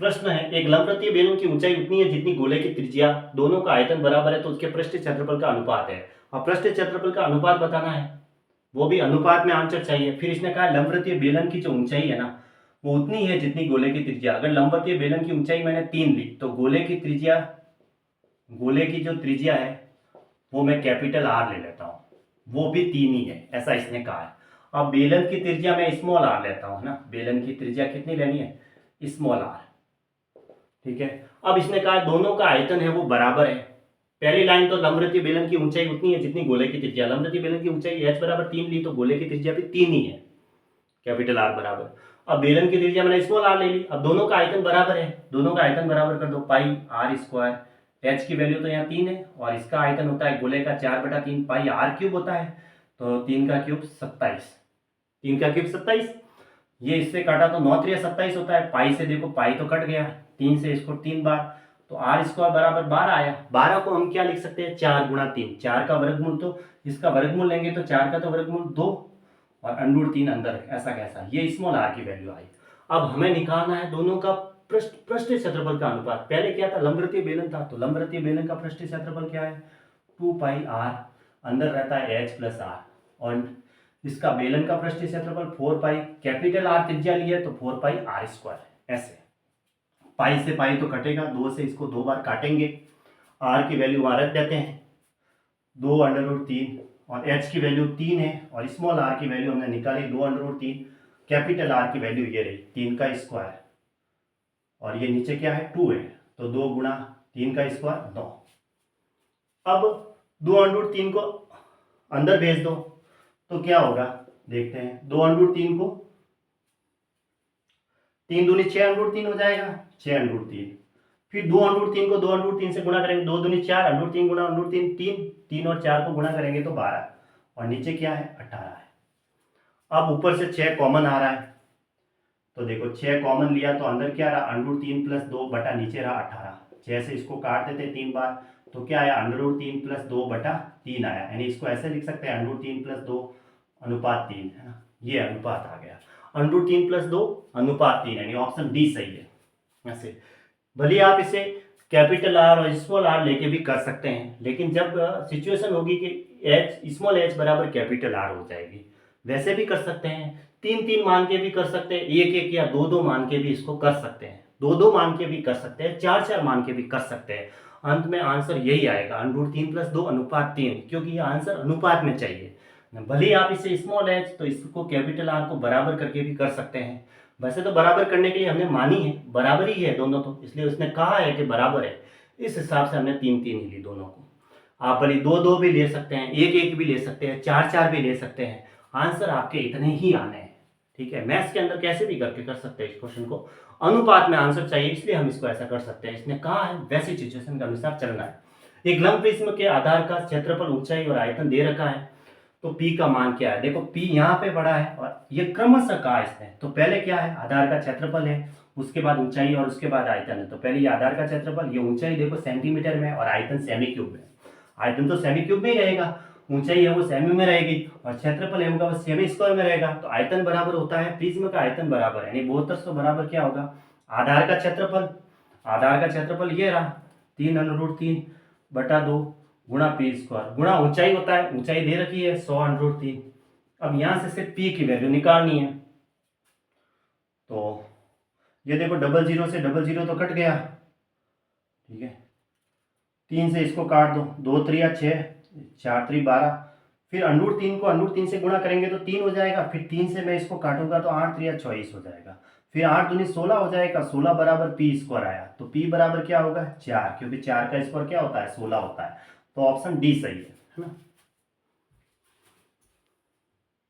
प्रश्न है, एक लंबवृत्तीय बेलन की ऊंचाई उतनी है जितनी गोले की त्रिज्या, दोनों का आयतन बराबर है तो उसके पृष्ठ क्षेत्रफल का अनुपात है। और पृष्ठ क्षेत्रफल का अनुपात बताना है, वो भी अनुपात में आंसर चाहिए। फिर इसने कहा लंबवृत्तीय बेलन की जो ऊंचाई है ना, वो उतनी है जितनी गोले की त्रिज्या। अगर लंबवृत्तीय बेलन की ऊंचाई मैंने 3 ली तो गोले की जो त्रिज्या है वो मैं कैपिटल आर ले लेता हूँ, वो भी 3 ही है, ऐसा इसने कहा है। अब बेलन की त्रिज्या मैं स्मॉल आर लेता हूँ ना, बेलन की त्रिज्या कितनी लेनी है, स्मॉल आर, ठीक है। अब इसने कहा दोनों का आयतन है वो बराबर है। पहली लाइन तो लंबवृत्तीय बेलन की ऊंचाई उतनी है जितनी गोले की त्रिज्या, लंबवृत्तीय बेलन की ऊंचाई h बराबर 3 ली तो गोले की त्रिज्या भी 3 ही है, कैपिटल आर बराबर। अब बेलन की त्रिज्या मैंने स्मॉल आर ले ली। अब दोनों का आयतन बराबर है, दोनों का आयतन बराबर कर दो, पाई आर स्क्वायर, h की वैल्यू तो यहाँ 3 है और इसका आयतन होता है गोले का 4/3 पाई आर क्यूब होता है, तो 3 का क्यूब 27, 3 का क्यूब 27। ये इससे काटा तो 9 3 27 होता है, पाई से देखो पाई तो कट गया, 3 से इसको 3 बार, तो आर स्क्वायर बराबर 12 आया। 12 को हम क्या लिख सकते हैं, 4 गुणा 3, 4 का वर्गमूल, तो इसका वर्गमूल लेंगे तो 4 का तो वर्गमूल 2 और √3 अंदर, ऐसा कैसा, ये स्मॉल आर की वैल्यू आई। अब हमें निकालना है दोनों का पृष्ठ क्षेत्रफल का अनुपात। पहले क्या था, लंबवृत्तीय बेलन था, तो लंबवृत्तीय बेलन का पृष्ठ क्षेत्रफल क्या है, 2 पाई आर, अंदर रहता है h प्लस आर, और इसका बेलन का पृष्ठ क्षेत्रफल 4 पाई, कैपिटल आर त्रिज्या लिया है तो 4 पाई आर स्क्वायर। ऐसे पाई से पाई तो कटेगा, 2 से इसको 2 बार काटेंगे, आर की वैल्यू वहां रख देते हैं 2√3, और h की वैल्यू 3 है और स्मॉल आर की वैल्यू हमने निकाली 2√3, कैपिटल आर की वैल्यू ये रही 3 का स्क्वायर, और ये नीचे क्या है 2 है, तो 2 गुणा 3 का स्क्वायर 9। अब 2√3 को अंदर भेज दो तो क्या होगा, देखते हैं, 2√3 को 3 दूनी 6√3 हो जाएगा, 6√3। फिर 2√3 को 2√3 से गुणा करेंगे, 2 दूनी 4, √3 गुणा √3 3, 3 और 4 को गुणा करेंगे तो 12, और नीचे क्या है 18 है। अब ऊपर से 6 कॉमन आ रहा है, तो देखो 6 कॉमन लिया तो अंदर क्या रहा, √3 प्लस 2 बटा नीचे रहा 18, 6 से इसको काट देते 3 बार, तो क्या आया, √3 प्लस 2 बटा 3 आया, यानी इसको ऐसे लिख सकते हैं √3 प्लस 2 अनुपात 3, है ना, ये अनुपात आ गया, √3 प्लस 2 अनुपात 3, यानी ऑप्शन डी सही है। ऐसे भले आप इसे कैपिटल आर और स्मॉल आर लेके भी कर सकते हैं, लेकिन जब सिचुएशन होगी कि एच स्मॉल एच बराबर कैपिटल आर हो जाएगी, वैसे भी कर सकते हैं, 3 मान के भी कर सकते हैं, 1 या 2 मान के भी इसको कर सकते हैं, 2 मान के भी कर सकते हैं, 4 मान के भी कर सकते हैं। अंत में आंसर यही आएगा, √3 प्लस 2 अनुपात 3, क्योंकि ये आंसर अनुपात में चाहिए। भले आप इसे स्मॉल एच तो इसको कैपिटल आर को बराबर करके भी कर सकते हैं, वैसे तो बराबर करने के लिए हमने मानी है बराबर ही है दोनों, तो इसलिए उसने कहा है कि बराबर है, इस हिसाब से हमने 3 ही ली दोनों को। आप भले 2 भी ले सकते हैं, 1 भी ले सकते हैं, 4 भी ले सकते हैं, आंसर आपके इतने ही आने हैं, ठीक है। मैथ्स के अंदर कैसे भी करके कर सकते हैं इस क्वेश्चन को, अनुपात में आंसर चाहिए इसलिए हम इसको ऐसा कर सकते हैं। इसने कहा है वैसी सिचुएशन के अनुसार चलना है। एक लंब प्रिज्म के आधार का क्षेत्रफल, ऊंचाई और आयतन दे रखा है, तो P का मान क्या है, देखो P यहाँ पे बड़ा है और ये क्रमशः कहा इसने, तो पहले क्या है, आधार का क्षेत्रफल है, उसके बाद ऊंचाई और उसके बाद आयतन है। तो पहले ये आधार का क्षेत्रफल, ये ऊंचाई देखो सेंटीमीटर में और आयतन सेमी क्यूब में, आयतन तो सेमी क्यूब में ही रहेगा, ऊंचाई है वो सेमी में रहेगी और क्षेत्रफल है वो सेमी स्क्वायर में रहेगा। तो आयतन बराबर होता है, प्रिज्म का आयतन बराबर है, यानी 72 बराबर क्या होगा, आधार का क्षेत्रफल, आधार का क्षेत्रफल ये रहा 3√3 बटा 2 गुणा पी स्क्वायर, गुणा ऊंचाई होता है, ऊंचाई दे रखी है 100√3। अब यहां से सिर्फ पी की वैल्यू निकालनी है, तो ये देखो 00 से 00 तो कट गया, ठीक है, 3 से इसको काट दो, 2 3 6, 4 3 12, फिर √3 को √3 से गुणा करेंगे तो 3 हो जाएगा, फिर 3 से मैं इसको काटूंगा तो 8 3 24 हो जाएगा, फिर 8 दूनी 16 हो जाएगा, 16 बराबर पी स्क्वायर आया, तो पी बराबर क्या होगा 4, क्योंकि 4 का स्क्वायर क्या होता है 16 होता है, तो ऑप्शन डी सही है ना।